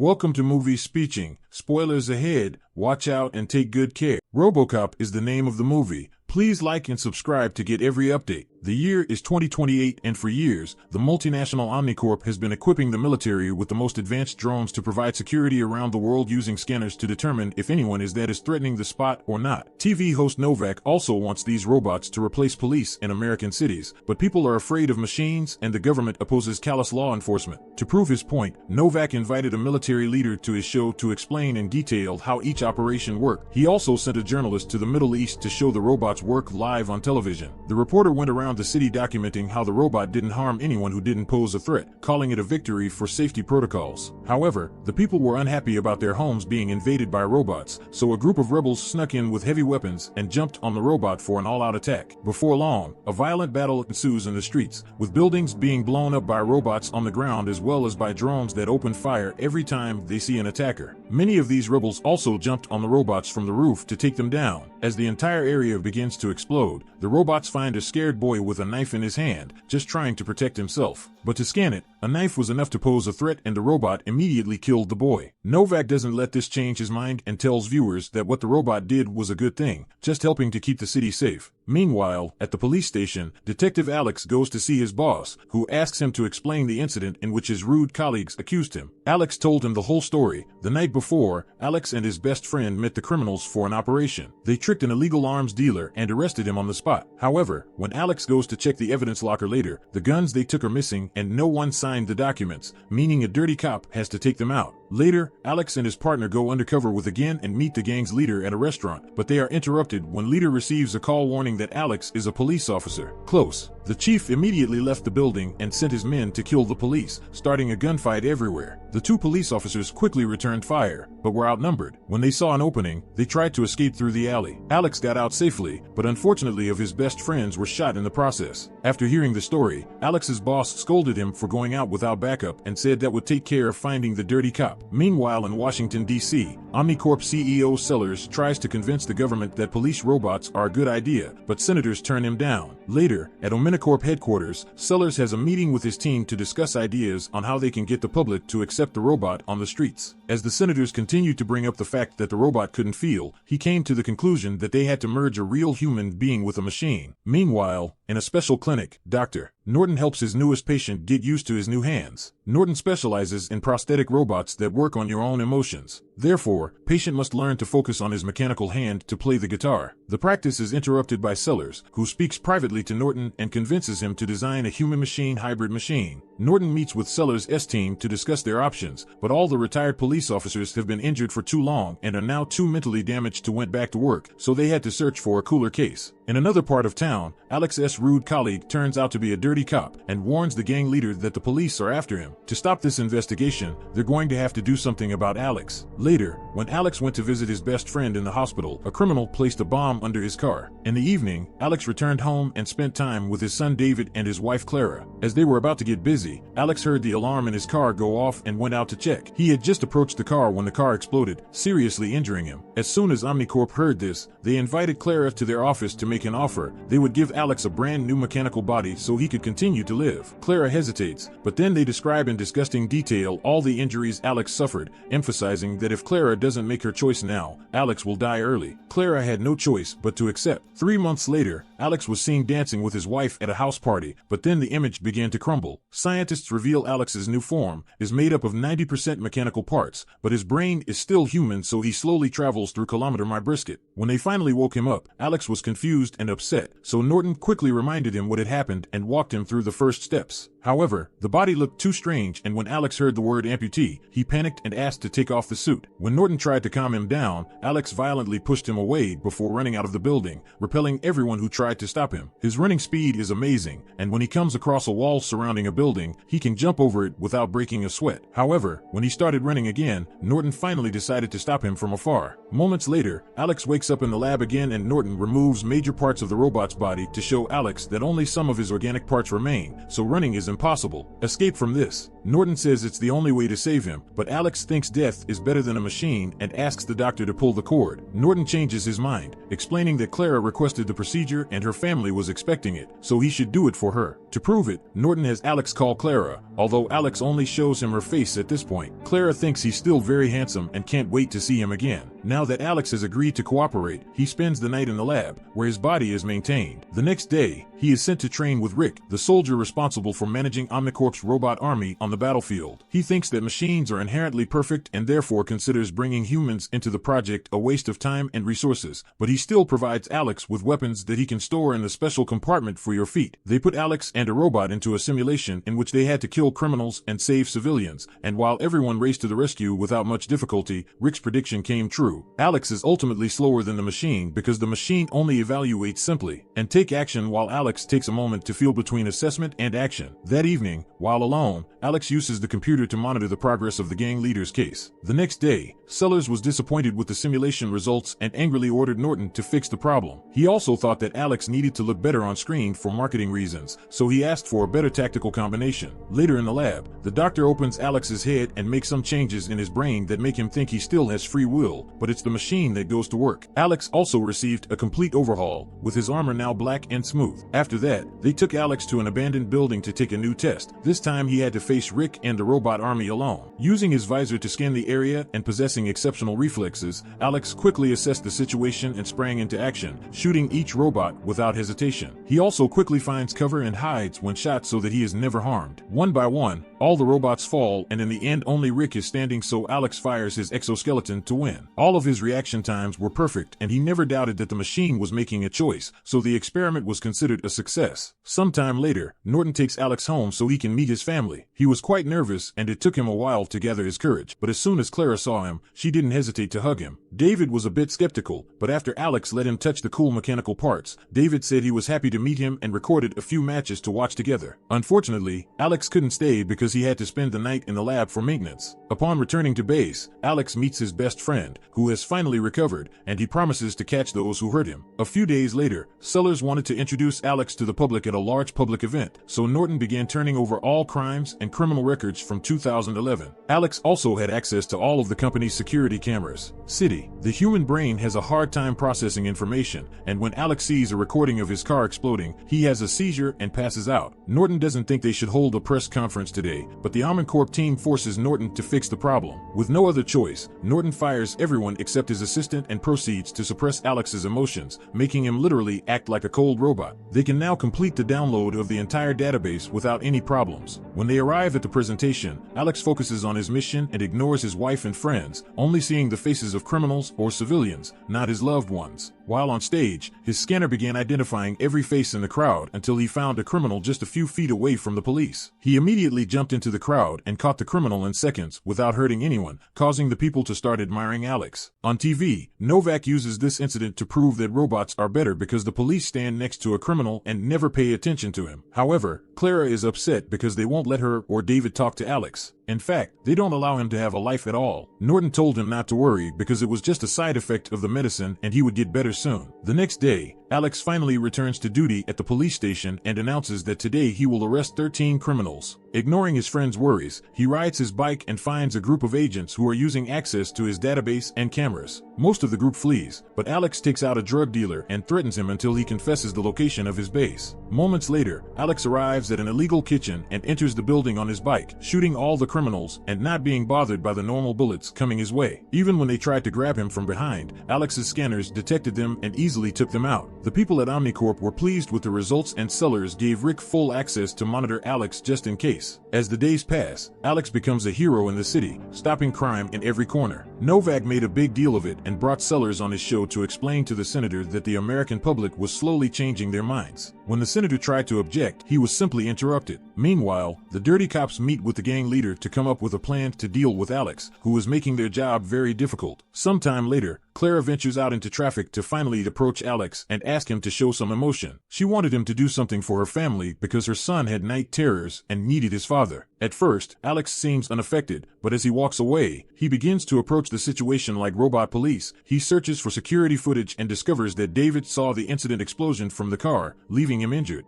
Welcome to Movie Speeching. Spoilers ahead. Watch out and take good care. RoboCop is the name of the movie. Please like and subscribe to get every update. The year is 2028, and for years, the multinational Omnicorp has been equipping the military with the most advanced drones to provide security around the world using scanners to determine if anyone is threatening the spot or not. TV host Novak also wants these robots to replace police in American cities, but people are afraid of machines and the government opposes callous law enforcement. To prove his point, Novak invited a military leader to his show to explain in detail how each operation worked. He also sent a journalist to the Middle East to show the robots work live on television. The reporter went around the city documenting how the robot didn't harm anyone who didn't pose a threat, calling it a victory for safety protocols. However, the people were unhappy about their homes being invaded by robots, so a group of rebels snuck in with heavy weapons and jumped on the robot for an all-out attack. Before long, a violent battle ensues in the streets, with buildings being blown up by robots on the ground as well as by drones that open fire every time they see an attacker. Many of these rebels also jumped on the robots from the roof to take them down. As the entire area begins to explode, the robots find a scared boy with a knife in his hand, just trying to protect himself. But to scan it, a knife was enough to pose a threat and the robot immediately killed the boy. Novak doesn't let this change his mind and tells viewers that what the robot did was a good thing, just helping to keep the city safe. Meanwhile, at the police station, Detective Alex goes to see his boss, who asks him to explain the incident in which his rude colleagues accused him. Alex told him the whole story. The night before, Alex and his best friend met the criminals for an operation. They tricked an illegal arms dealer and arrested him on the spot. However, when Alex goes to check the evidence locker later, the guns they took are missing and no one signed the documents, meaning a dirty cop has to take them out. Later, Alex and his partner go undercover with a gang and meet the gang's leader at a restaurant, but they are interrupted when leader receives a call warning that Alex is a police officer. Close. The chief immediately left the building and sent his men to kill the police, starting a gunfight everywhere. The two police officers quickly returned fire, but were outnumbered. When they saw an opening, they tried to escape through the alley. Alex got out safely, but unfortunately of his best friends were shot in the process. After hearing the story, Alex's boss scolded him for going out without backup and said that would take care of finding the dirty cop. Meanwhile, in Washington, D.C., Omnicorp CEO Sellers tries to convince the government that police robots are a good idea, but senators turn him down. Later, at Omnicorp headquarters, Sellers has a meeting with his team to discuss ideas on how they can get the public to accept the robot on the streets. As the senators continued to bring up the fact that the robot couldn't feel, he came to the conclusion that they had to merge a real human being with a machine. Meanwhile, in a special clinic, Dr. Norton helps his newest patient get used to his new hands. Norton specializes in prosthetic robots that work on your own emotions. Therefore, patient must learn to focus on his mechanical hand to play the guitar. The practice is interrupted by Sellers, who speaks privately to Norton and convinces him to design a human-machine hybrid machine. Norton meets with Sellers' team to discuss their options, but all the retired police officers have been injured for too long and are now too mentally damaged to went back to work, so they had to search for a cooler case. In another part of town, Alex's rude colleague turns out to be a dirty cop and warns the gang leader that the police are after him. To stop this investigation, they're going to have to do something about Alex. Later, when Alex went to visit his best friend in the hospital, a criminal placed a bomb under his car. In the evening, Alex returned home and spent time with his son David and his wife Clara. As they were about to get busy, Alex heard the alarm in his car go off and went out to check. He had just approached the car when the car exploded, seriously injuring him. As soon as Omnicorp heard this, they invited Clara to their office to make an offer. They would give Alex a brand new mechanical body so he could continue to live. Clara hesitates, but then they describe in disgusting detail all the injuries Alex suffered, emphasizing that if Clara doesn't make her choice now, Alex will die early. Clara had no choice but to accept. 3 months later, Alex was seen dancing with his wife at a house party, but then the image began to crumble. Scientists reveal Alex's new form is made up of 90% mechanical parts, but his brain is still human, so he slowly travels through Kilometer My Brisket. When they finally woke him up, Alex was confused and upset, so Norton quickly reminded him what had happened and walked him through the first steps. However, the body looked too strange, and when Alex heard the word amputee, he panicked and asked to take off the suit. When Norton tried to calm him down, Alex violently pushed him away before running out of the building, repelling everyone who tried to stop him. His running speed is amazing, and when he comes across a wall surrounding a building, he can jump over it without breaking a sweat. However, when he started running again, Norton finally decided to stop him from afar. Moments later, Alex wakes up in the lab again and Norton removes major parts of the robot's body to show Alex that only some of his organic parts remain, so running is impossible. Escape from this. Norton says it's the only way to save him, but Alex thinks death is better than a machine and asks the doctor to pull the cord. Norton changes his mind, explaining that Clara requested the procedure and her family was expecting it, so he should do it for her. To prove it, Norton has Alex call Clara, although Alex only shows him her face at this point. Clara thinks he's still very handsome and can't wait to see him again. Now that Alex has agreed to cooperate, he spends the night in the lab, where his body is maintained. The next day, he is sent to train with Rick, the soldier responsible for managing Omnicorp's robot army on the battlefield. He thinks that machines are inherently perfect and therefore considers bringing humans into the project a waste of time and resources, but he still provides Alex with weapons that he can store in the special compartment for your feet. They put Alex and a robot into a simulation in which they had to kill criminals and save civilians, and while everyone raced to the rescue without much difficulty, Rick's prediction came true. Alex is ultimately slower than the machine because the machine only evaluates simply and take action, while Alex takes a moment to feel between assessment and action. That evening, while alone, Alex uses the computer to monitor the progress of the gang leader's case. The next day, Sellers was disappointed with the simulation results and angrily ordered Norton to fix the problem. He also thought that Alex needed to look better on screen for marketing reasons, so he asked for a better tactical combination. Later in the lab, the doctor opens Alex's head and makes some changes in his brain that make him think he still has free will, but it's the machine that goes to work. Alex also received a complete overhaul, with his armor now black and smooth. After that, they took Alex to an abandoned building to take a new test. This time he had to face Rick and the robot army alone. Using his visor to scan the area and possessing exceptional reflexes, Alex quickly assessed the situation and sprang into action, shooting each robot without hesitation. He also quickly finds cover and hides when shot so that he is never harmed. One by one, all the robots fall, and in the end only Rick is standing, so Alex fires his exoskeleton to win. All of his reaction times were perfect, and he never doubted that the machine was making a choice, so the experiment was considered a success. Sometime later, Norton takes Alex home so he can meet his family. He was quite nervous, and it took him a while to gather his courage, but as soon as Clara saw him, she didn't hesitate to hug him. David was a bit skeptical, but after Alex let him touch the cool mechanical parts, David said he was happy to meet him and recorded a few matches to watch together. Unfortunately, Alex couldn't stay because he had to spend the night in the lab for maintenance. Upon returning to base, Alex meets his best friend, who has finally recovered, and he promises to catch those who hurt him. A few days later, Sellers wanted to introduce Alex to the public at a large public event, so Norton began turning over all crimes and criminal records from 2011. Alex also had access to all of the company's security cameras. City. The human brain has a hard time processing information, and when Alex sees a recording of his car exploding, he has a seizure and passes out. Norton doesn't think they should hold a press conference today, but the Omnicorp team forces Norton to fix the problem. With no other choice, Norton fires everyone except his assistant and proceeds to suppress Alex's emotions, making him literally act like a cold robot. They can now complete the download of the entire database without any problems. When they arrive at the presentation, Alex focuses on his mission and ignores his wife and friends, only seeing the faces of criminals or civilians, not his loved ones. While on stage, his scanner began identifying every face in the crowd until he found a criminal just a few feet away from the police. He immediately jumped into the crowd and caught the criminal in seconds without hurting anyone, causing the people to start admiring Alex. On TV, Novak uses this incident to prove that robots are better because the police stand next to a criminal and never pay attention to him. However, Clara is upset because they won't let her or David talk to Alex. In fact, they don't allow him to have a life at all. Norton told him not to worry because it was just a side effect of the medicine and he would get better soon. The next day, Alex finally returns to duty at the police station and announces that today he will arrest 13 criminals. Ignoring his friend's worries, he rides his bike and finds a group of agents who are using access to his database and cameras. Most of the group flees, but Alex takes out a drug dealer and threatens him until he confesses the location of his base. Moments later, Alex arrives at an illegal kitchen and enters the building on his bike, shooting all the criminals and not being bothered by the normal bullets coming his way. Even when they tried to grab him from behind, Alex's scanners detected them and easily took them out. The people at Omnicorp were pleased with the results and Sellers gave Rick full access to monitor Alex just in case. As the days pass, Alex becomes a hero in the city, stopping crime in every corner. Novak made a big deal of it and brought Sellers on his show to explain to the senator that the American public was slowly changing their minds. When the senator tried to object, he was simply interrupted. Meanwhile, the dirty cops meet with the gang leader to come up with a plan to deal with Alex, who was making their job very difficult. Sometime later, Clara ventures out into traffic to finally approach Alex and ask him to show some emotion. She wanted him to do something for her family because her son had night terrors and needed his father. At first, Alex seems unaffected, but as he walks away, he begins to approach the situation like robot police. He searches for security footage and discovers that David saw the incident explosion from the car, leaving him injured.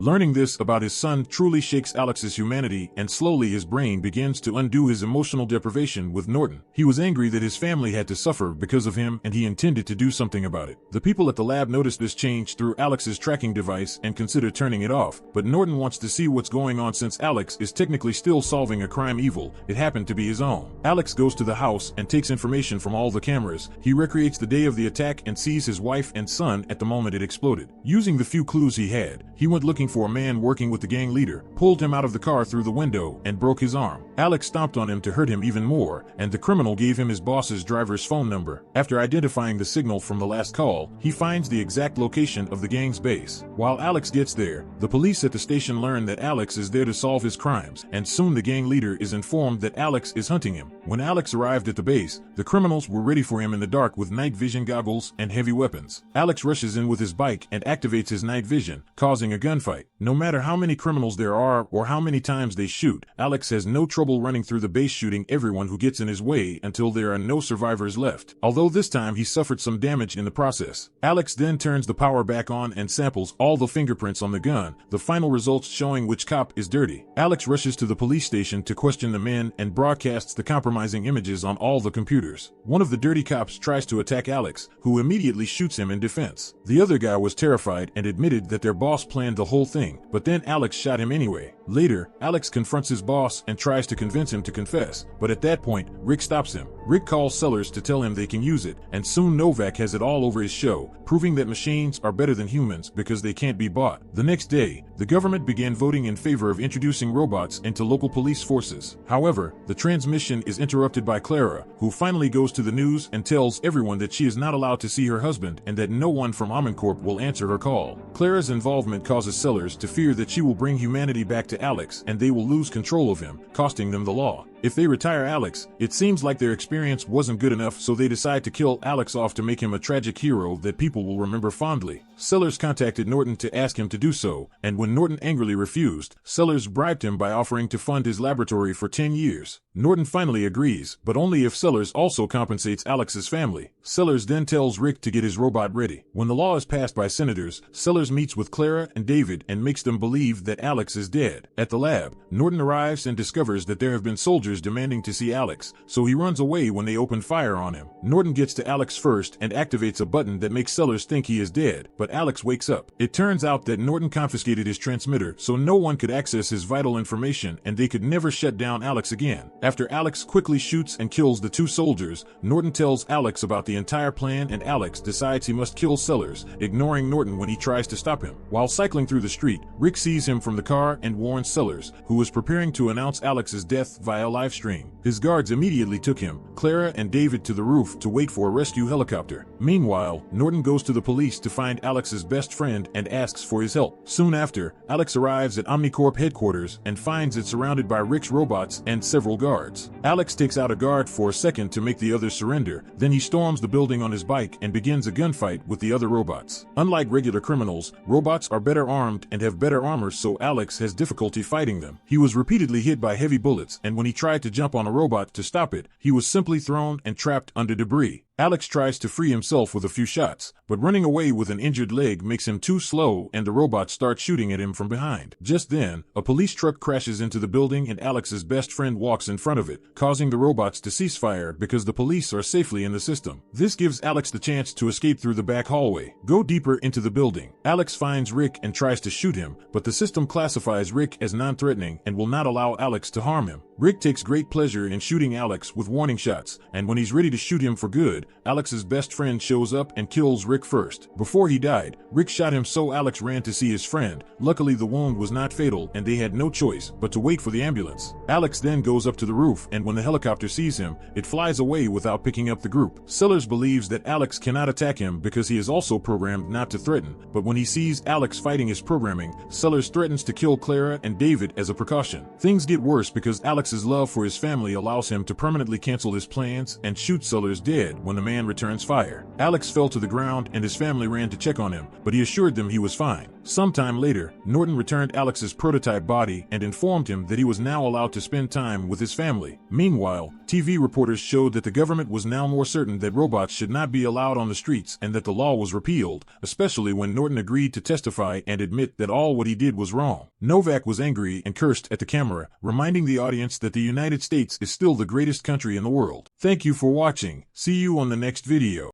Learning this about his son truly shakes Alex's humanity, and slowly his brain begins to undo his emotional deprivation with Norton. He was angry that his family had to suffer because of him, and he intended to do something about it. The people at the lab notice this change through Alex's tracking device and consider turning it off, but Norton wants to see what's going on since Alex is technically still solving a crime evil. It happened to be his own. Alex goes to the house and takes information from all the cameras. He recreates the day of the attack and sees his wife and son at the moment it exploded. Using the few clues he had, he went looking for a man working with the gang leader, pulled him out of the car through the window, and broke his arm. Alex stomped on him to hurt him even more, and the criminal gave him his boss's driver's phone number. After identifying the signal from the last call, he finds the exact location of the gang's base. While Alex gets there, the police at the station learn that Alex is there to solve his crimes, and soon the gang leader is informed that Alex is hunting him. When Alex arrived at the base, the criminals were ready for him in the dark with night vision goggles and heavy weapons. Alex rushes in with his bike and activates his night vision, causing a gunfight. No matter how many criminals there are or how many times they shoot, Alex has no trouble running through the base shooting everyone who gets in his way until there are no survivors left, although this time he suffered some damage in the process. Alex then turns the power back on and samples all the fingerprints on the gun, the final results showing which cop is dirty. Alex rushes to the police station to question the men and broadcasts the compromising images on all the computers. One of the dirty cops tries to attack Alex, who immediately shoots him in defense. The other guy was terrified and admitted that their boss planned the whole thing, but then Alex shot him anyway. Later, Alex confronts his boss and tries to convince him to confess, but at that point, Rick stops him. Rick calls Sellers to tell him they can use it, and soon Novak has it all over his show, proving that machines are better than humans because they can't be bought. The next day, the government began voting in favor of introducing robots into local police forces. However, the transmission is interrupted by Clara, who finally goes to the news and tells everyone that she is not allowed to see her husband and that no one from Amancorp will answer her call. Clara's involvement causes Sellers to fear that she will bring humanity back to Alex and they will lose control of him, costing them the law. If they retire Alex, it seems like their experience wasn't good enough, so they decide to kill Alex off to make him a tragic hero that people will remember fondly. Sellers contacted Norton to ask him to do so, and when Norton angrily refused, Sellers bribed him by offering to fund his laboratory for 10 years. Norton finally agrees, but only if Sellers also compensates Alex's family. Sellers then tells Rick to get his robot ready. When the law is passed by senators, Sellers meets with Clara and David and makes them believe that Alex is dead. At the lab, Norton arrives and discovers that there have been soldiers demanding to see Alex, so he runs away when they open fire on him. Norton gets to Alex first and activates a button that makes Sellers think he is dead, but Alex wakes up. It turns out that Norton confiscated his transmitter so no one could access his vital information and they could never shut down Alex again. After Alex quickly shoots and kills the two soldiers, Norton tells Alex about the entire plan and Alex decides he must kill Sellers, ignoring Norton when he tries to stop him. While cycling through the street, Rick sees him from the car and warns Sellers, who was preparing to announce Alex's death via live stream. His guards immediately took him, Clara and David to the roof to wait for a rescue helicopter. Meanwhile, Norton goes to the police to find Alex's best friend and asks for his help. Soon after, Alex arrives at Omnicorp headquarters and finds it surrounded by Rick's robots and several guards. Alex takes out a guard for a second to make the others surrender, then he storms the building on his bike and begins a gunfight with the other robots. Unlike regular criminals, robots are better armed and have better armor, so Alex has difficulty fighting them. He was repeatedly hit by heavy bullets, and when he tried to jump on a robot to stop it, he was simply thrown and trapped under debris. Alex tries to free himself with a few shots, but running away with an injured leg makes him too slow and the robots start shooting at him from behind. Just then, a police truck crashes into the building and Alex's best friend walks in front of it, causing the robots to cease fire because the police are safely in the system. This gives Alex the chance to escape through the back hallway. Go deeper into the building. Alex finds Rick and tries to shoot him, but the system classifies Rick as non-threatening and will not allow Alex to harm him. Rick takes great pleasure in shooting Alex with warning shots, and when he's ready to shoot him for good, Alex's best friend shows up and kills Rick first. Before he died, Rick shot him, so Alex ran to see his friend. Luckily, the wound was not fatal and they had no choice but to wait for the ambulance. Alex then goes up to the roof, and when the helicopter sees him, it flies away without picking up the group. Sellers believes that Alex cannot attack him because he is also programmed not to threaten, but when he sees Alex fighting his programming, Sellers threatens to kill Clara and David as a precaution. Things get worse because Alex's love for his family allows him to permanently cancel his plans and shoot Sellers dead when the man returns fire. Alex fell to the ground and his family ran to check on him, but he assured them he was fine. Sometime later, Norton returned Alex's prototype body and informed him that he was now allowed to spend time with his family. Meanwhile, TV reporters showed that the government was now more certain that robots should not be allowed on the streets and that the law was repealed, especially when Norton agreed to testify and admit that all what he did was wrong. Novak was angry and cursed at the camera, reminding the audience that the United States is still the greatest country in the world. Thank you for watching. See you on the next video.